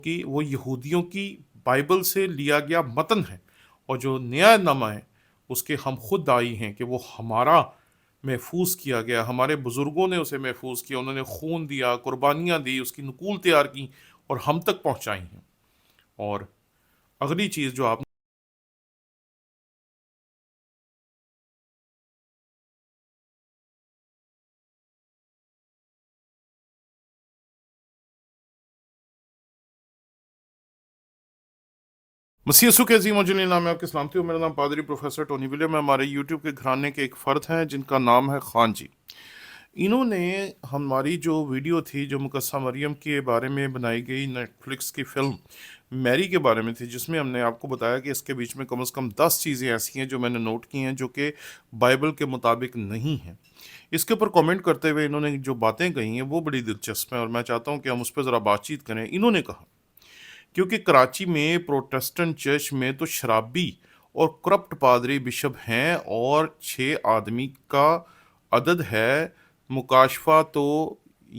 कि वो यहूदियों की बाइबल से लिया गया मतन है, और जो नया नामा है उसके हम खुद दाई हैं कि वो हमारा महफूज किया गया, हमारे बुज़ुर्गों ने उसे महफूज किया, उन्होंने खून दिया, कुर्बानियाँ दी, उसकी नकूल तैयार की और हम तक पहुँचाई हैं। और अगली चीज़ जो आप मसीह यीशु के अजीम वजनी नाम में आपके सलामती हूँ। मेरा नाम पादरी प्रोफेसर टोनी विलियम है। हमारे यूट्यूब के घराने के एक फ़र्द हैं जिनका नाम है खान जी। इन्होंने हमारी जो वीडियो थी, जो मुकस्सा मरियम के बारे में बनाई गई नेटफ्लिक्स की फ़िल्म मैरी के बारे में थी, जिसमें हमने आपको बताया कि इसके बीच में कम से कम 10 चीज़ें ऐसी हैं जो मैंने नोट की हैं जो कि बाइबल के मुताबिक नहीं हैं। इसके ऊपर कमेंट करते हुए इन्होंने जो बातें कही हैं वो बड़ी दिलचस्प हैं, और मैं चाहता हूँ कि हम उस पर ज़रा बातचीत करें। इन्होंने कहा, क्योंकि कराची में प्रोटेस्टेंट चर्च में तो शराबी और करप्ट पादरी बिशप हैं, और 6 आदमी का अदद है मुकाशफा तो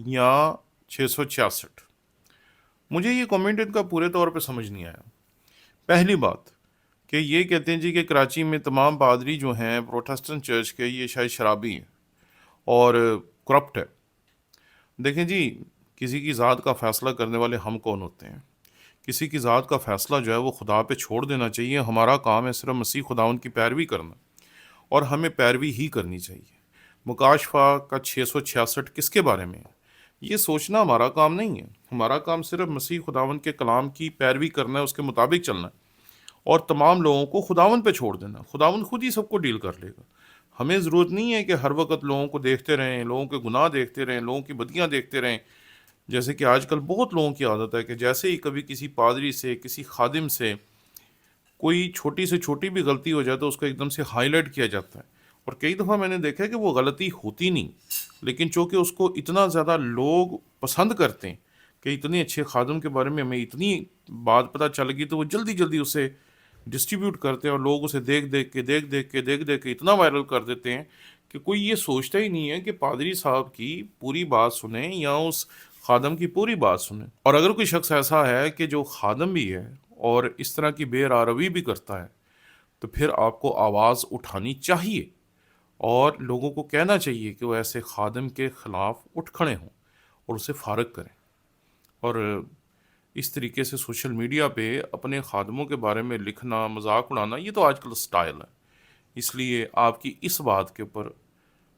या 666। मुझे ये कमेंट इनका पूरे तौर पे समझ नहीं आया। पहली बात कि ये कहते हैं जी कि कराची में तमाम पादरी जो हैं प्रोटेस्टेंट चर्च के, ये शायद शराबी हैं और करप्ट है। देखें जी, किसी की ज़ात का फ़ैसला करने वाले हम कौन होते हैं? किसी की ज़ात का फ़ैसला जो है वो खुदा पे छोड़ देना चाहिए। हमारा काम है सिर्फ मसीह खुदावंद की पैरवी करना, और हमें पैरवी ही करनी चाहिए। मुकाशफा का 666 किसके बारे में है, ये सोचना हमारा काम नहीं है। हमारा काम सिर्फ मसीह खुदावंद के कलाम की पैरवी करना है, उसके मुताबिक चलना है, और तमाम लोगों को खुदावंद पे छोड़ देना। खुदावंद खुद ही सबको डील कर लेगा। हमें ज़रूरत नहीं है कि हर वक्त लोगों को देखते रहें, लोगों के गुनाह देखते रहें, लोगों की बदियाँ देखते रहें। जैसे कि आजकल बहुत लोगों की आदत है कि जैसे ही कभी किसी पादरी से, किसी खादिम से कोई छोटी से छोटी भी गलती हो जाए तो उसको एकदम से हाईलाइट किया जाता है। और कई दफ़ा मैंने देखा है कि वो गलती होती नहीं, लेकिन चूँकि उसको इतना ज़्यादा लोग पसंद करते हैं कि इतने अच्छे खादिम के बारे में हमें इतनी बात पता चल गई, तो वो जल्दी जल्दी उसे डिस्ट्रीब्यूट करते हैं, और लोग उसे देख देख के इतना वायरल कर देते हैं कि कोई ये सोचता ही नहीं है कि पादरी साहब की पूरी बात सुने या उस खादम की पूरी बात सुने। और अगर कोई शख्स ऐसा है कि जो खादम भी है और इस तरह की बेरारवी भी करता है, तो फिर आपको आवाज़ उठानी चाहिए और लोगों को कहना चाहिए कि वो ऐसे खादम के ख़िलाफ़ उठ खड़े हों और उसे फारग करें। और इस तरीके से सोशल मीडिया पे अपने खादमों के बारे में लिखना, मजाक उड़ाना, ये तो आजकल स्टाइल है। इसलिए आपकी इस बात के ऊपर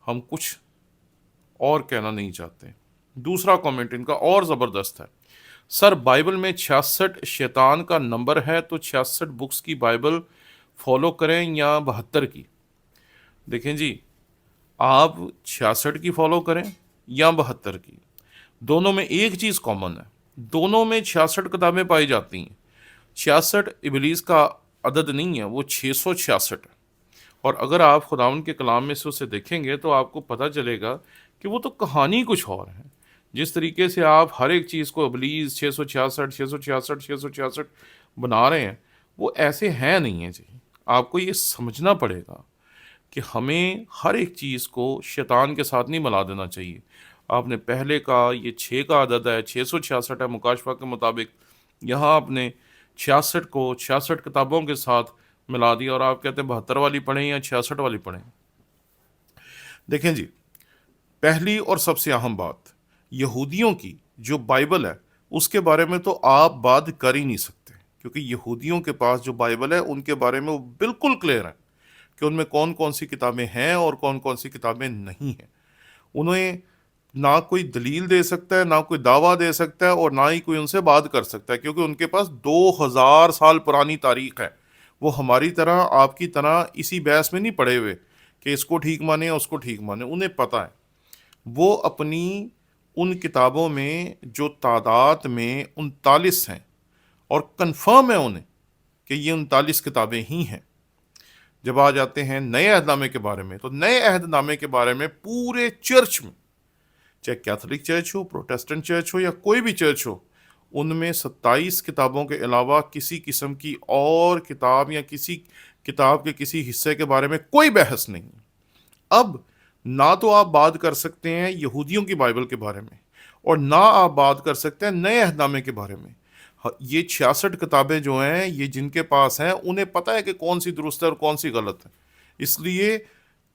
हम कुछ और कहना नहीं चाहते। दूसरा कमेंट इनका और ज़बरदस्त है। सर, बाइबल में 66 शैतान का नंबर है, तो 66 बुक्स की बाइबल फॉलो करें या 72 की? देखें जी, आप 66 की फॉलो करें या 72 की, दोनों में एक चीज़ कॉमन है। दोनों में 66 किताबें पाई जाती हैं। 66 इबलीस का अदद नहीं है, वो 666 है। और अगर आप खुदावंद के कलाम में से उसे देखेंगे तो आपको पता चलेगा कि वो तो कहानी कुछ और है। जिस तरीके से आप हर एक चीज़ को इबलीस 666 666 666 बना रहे हैं, वो ऐसे हैं नहीं है जी। आपको ये समझना पड़ेगा कि हमें हर एक चीज़ को शैतान के साथ नहीं मिला देना चाहिए। आपने पहले का ये 6 का अदद है, 666 है मुकाशफा के मुताबिक, यहाँ आपने 66 को 66 किताबों के साथ मिला दिया, और आप कहते हैं 72 वाली पढ़ें या 66 वाली पढ़ें। देखें जी, पहली और सबसे अहम बात, यहूदियों की जो बाइबल है उसके बारे में तो आप बात कर ही नहीं सकते, क्योंकि यहूदियों के पास जो बाइबल है उनके बारे में वो बिल्कुल क्लियर है कि उनमें कौन कौन सी किताबें हैं और कौन कौन सी किताबें नहीं हैं। उन्हें ना कोई दलील दे सकता है, ना कोई दावा दे सकता है, और ना ही कोई उनसे बात कर सकता है, क्योंकि उनके पास 2000 साल पुरानी तारीख है। वो हमारी तरह, आपकी तरह इसी बहस में नहीं पड़े हुए कि इसको ठीक माने या उसको ठीक माने। उन्हें पता है, वो अपनी उन किताबों में जो तादाद में 39 हैं, और कंफर्म है उन्हें कि ये 39 किताबें ही हैं। जब आ जाते हैं नए अहदनामे के बारे में, तो नए अहदनामे के बारे में पूरे चर्च में, चाहे कैथोलिक चर्च हो, प्रोटेस्टेंट चर्च हो या कोई भी चर्च हो, उनमें 27 किताबों के अलावा किसी किस्म की और किताब या किसी किताब के किसी हिस्से के बारे में कोई बहस नहीं। अब ना तो आप बात कर सकते हैं यहूदियों की बाइबल के बारे में, और ना आप बात कर सकते हैं नए अहदनामे के बारे में। یہ 66 کتابیں جو ہیں یہ جن کے پاس ہیں انہیں پتہ ہے کہ کون سی درست ہے اور کون سی غلط ہے، اس لیے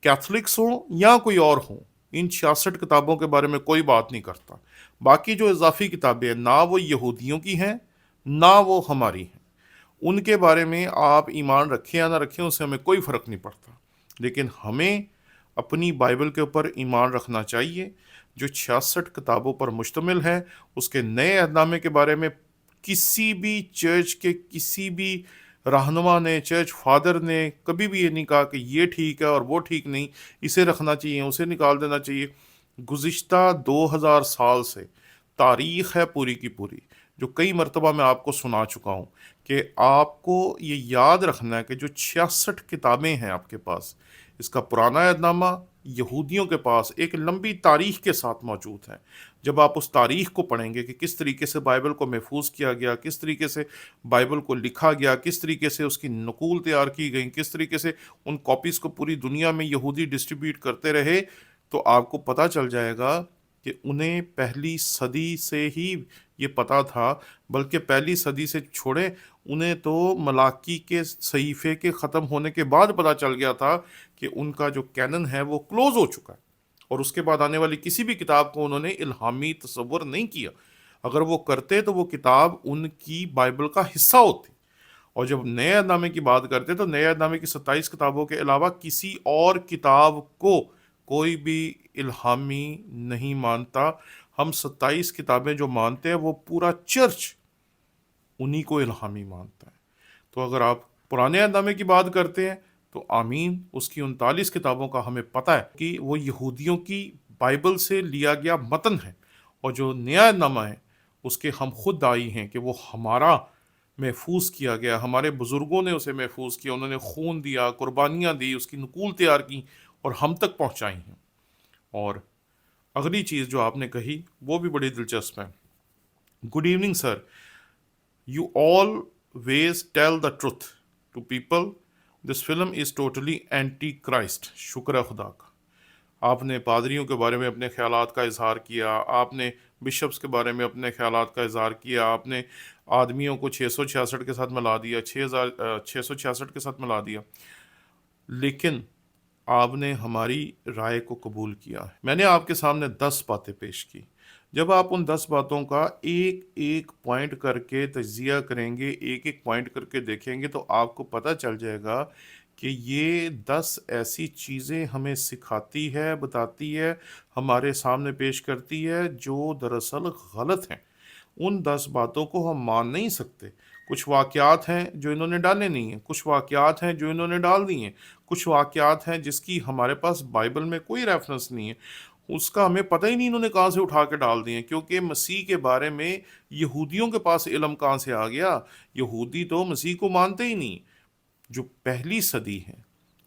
کیتھولکس ہوں یا کوئی اور ہوں ان 66 کتابوں کے بارے میں کوئی بات نہیں کرتا۔ باقی جو اضافی کتابیں ہیں نہ وہ یہودیوں کی ہیں نہ وہ ہماری ہیں، ان کے بارے میں آپ ایمان رکھیں یا نہ رکھیں اس سے ہمیں کوئی فرق نہیں پڑتا، لیکن ہمیں اپنی بائبل کے اوپر ایمان رکھنا چاہیے جو 66 کتابوں پر مشتمل ہے۔ اس کے نئے عہد نامے کے بارے میں کسی بھی چرچ کے کسی بھی رہنما نے، چرچ فادر نے کبھی بھی یہ نہیں کہا کہ یہ ٹھیک ہے اور وہ ٹھیک نہیں، اسے رکھنا چاہیے اسے نکال دینا چاہیے۔ گزشتہ 2000 سال سے تاریخ ہے پوری کی پوری، جو کئی مرتبہ میں آپ کو سنا چکا ہوں کہ آپ کو یہ یاد رکھنا ہے کہ جو 66 کتابیں ہیں آپ کے پاس، اس کا پرانا عہد نامہ یہودیوں کے پاس ایک لمبی تاریخ کے ساتھ موجود ہے۔ جب آپ اس تاریخ کو پڑھیں گے کہ کس طریقے سے بائبل کو محفوظ کیا گیا، کس طریقے سے بائبل کو لکھا گیا، کس طریقے سے اس کی نقول تیار کی گئی، کس طریقے سے ان کاپیز کو پوری دنیا میں یہودی ڈسٹریبیوٹ کرتے رہے، تو آپ کو پتہ چل جائے گا کہ انہیں پہلی صدی سے ہی یہ پتہ تھا، بلکہ پہلی صدی سے چھوڑے انہیں تو ملاکی کے صحیفے کے ختم ہونے کے بعد پتہ چل گیا تھا کہ ان کا جو کینن ہے وہ کلوز ہو چکا ہے، اور اس کے بعد آنے والی کسی بھی کتاب کو انہوں نے الہامی تصور نہیں کیا۔ اگر وہ کرتے تو وہ کتاب ان کی بائبل کا حصہ ہوتی، اور جب نئے عہد نامے کی بات کرتے تو نئے عہد نامے کی 27 کتابوں کے علاوہ کسی اور کتاب کو کوئی بھی الہامی نہیں مانتا۔ ہم 27 کتابیں جو مانتے ہیں وہ پورا چرچ انہی کو الہامی مانتا ہے۔ تو اگر آپ پرانے عہد نامے کی بات کرتے ہیں تو آمین، اس کی 39 کتابوں کا ہمیں پتہ ہے کہ وہ یہودیوں کی بائبل سے لیا گیا متن ہے، اور جو نیا عہد نامہ ہے اس کے ہم خود دائی ہیں کہ وہ ہمارا محفوظ کیا گیا، ہمارے بزرگوں نے اسے محفوظ کیا، انہوں نے خون دیا، قربانیاں دی، اس کی نقول تیار کی اور ہم تک پہنچائی ہیں۔ اور اگلی چیز جو آپ نے کہی وہ بھی بڑی دلچسپ ہے۔ Good evening sir, you always tell the truth to people. This film is totally anti-Christ. شکر ہے خدا کا، آپ نے پادریوں کے بارے میں اپنے خیالات کا اظہار کیا، آپ نے بشپس کے بارے میں اپنے خیالات کا اظہار کیا، آپ نے آدمیوں کو 666 کے ساتھ ملا دیا، 666 کے ساتھ ملا دیا، لیکن آپ نے ہماری رائے کو قبول کیا۔ میں نے آپ کے سامنے 10 باتیں پیش کی، جب آپ ان 10 باتوں کا ایک ایک پوائنٹ کر کے تجزیہ کریں گے، ایک ایک پوائنٹ کر کے دیکھیں گے، تو آپ کو پتہ چل جائے گا کہ یہ 10 ایسی چیزیں ہمیں سکھاتی ہے، بتاتی ہے، ہمارے سامنے پیش کرتی ہے جو دراصل غلط ہیں۔ ان 10 باتوں کو ہم مان نہیں سکتے۔ کچھ واقعات ہیں جو انہوں نے ڈالے نہیں ہیں، کچھ واقعات ہیں جو انہوں نے ڈال دی ہیں، کچھ واقعات ہیں جس کی ہمارے پاس بائبل میں کوئی ریفرنس نہیں ہے، اس کا ہمیں پتہ ہی نہیں انہوں نے کہاں سے اٹھا کے ڈال دیے ہیں، کیونکہ مسیح کے بارے میں یہودیوں کے پاس علم کہاں سے آ گیا؟ یہودی تو مسیح کو مانتے ہی نہیں۔ جو پہلی صدی ہے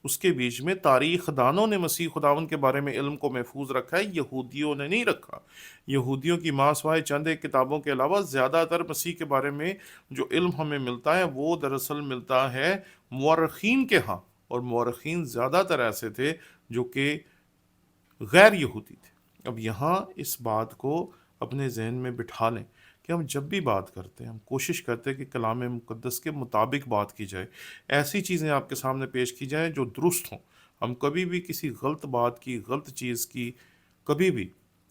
اس کے بیچ میں تاریخ دانوں نے مسیح خداوند کے بارے میں علم کو محفوظ رکھا ہے، یہودیوں نے نہیں رکھا۔ یہودیوں کی ماں سوائے چند ایک کتابوں کے علاوہ زیادہ تر مسیح کے بارے میں جو علم ہمیں ملتا ہے وہ دراصل ملتا ہے مورخین کے ہاں، اور مورخین زیادہ تر ایسے تھے جو کہ غیر یہودی تھے۔ اب یہاں اس بات کو اپنے ذہن میں بٹھا لیں کہ ہم جب بھی بات کرتے ہیں ہم کوشش کرتے ہیں کہ کلام مقدس کے مطابق بات کی جائے، ایسی چیزیں آپ کے سامنے پیش کی جائیں جو درست ہوں۔ ہم کبھی بھی کسی غلط بات کی، غلط چیز کی کبھی بھی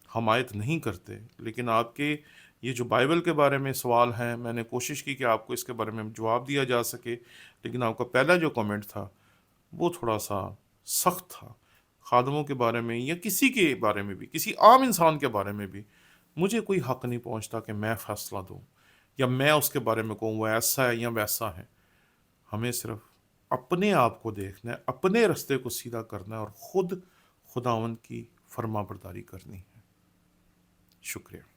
حمایت نہیں کرتے، لیکن آپ کے یہ جو بائبل کے بارے میں سوال ہیں، میں نے کوشش کی کہ آپ کو اس کے بارے میں جواب دیا جا سکے، لیکن آپ کا پہلا جو کامنٹ تھا وہ تھوڑا سا سخت تھا۔ خادموں کے بارے میں یا کسی کے بارے میں بھی، کسی عام انسان کے بارے میں بھی مجھے کوئی حق نہیں پہنچتا کہ میں فیصلہ دوں یا میں اس کے بارے میں کہوں وہ ایسا ہے یا ویسا ہے۔ ہمیں صرف اپنے آپ کو دیکھنا ہے، اپنے رستے کو سیدھا کرنا ہے اور خود خداوند کی فرما برداری کرنی ہے۔ شکریہ۔